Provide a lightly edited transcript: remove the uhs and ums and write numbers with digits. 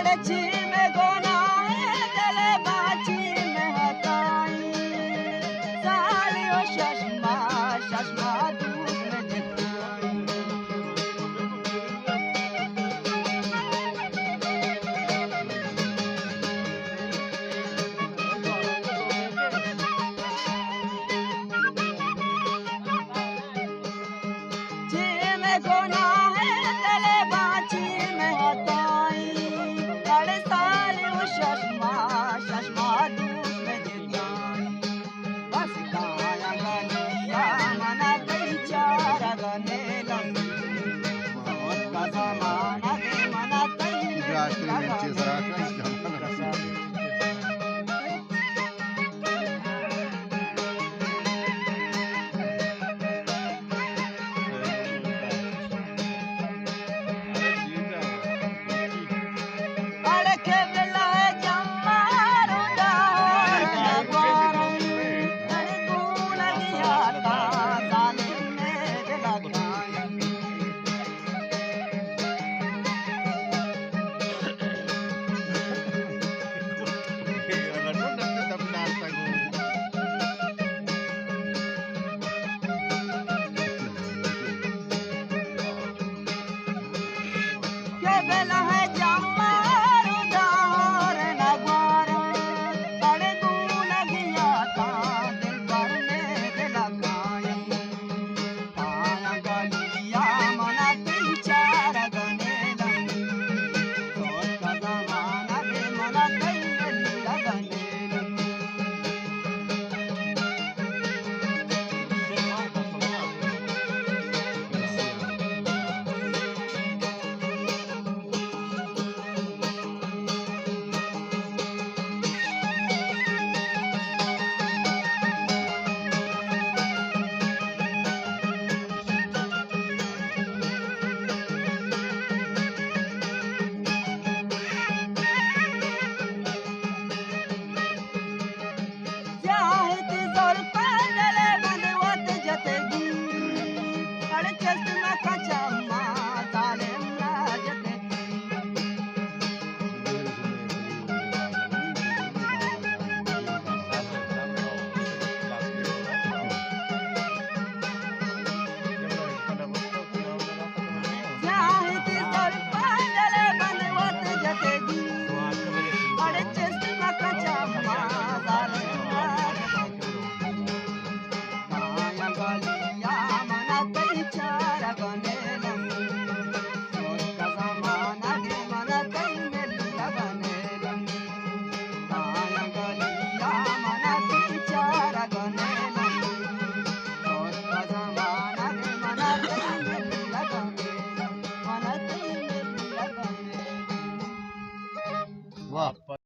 पड़ची में गोना दले बाची में हताई सालियो शशमा शशमा दूध में जिताई जी में गोना है दले बाची में हताई बड़े सालियो शशमा शशमा दूध में जिताई बस काया गनिया मना कई चार गने लंगी बहुत का जमाना दे मना कई राष्ट्रीय मिर्ची सराका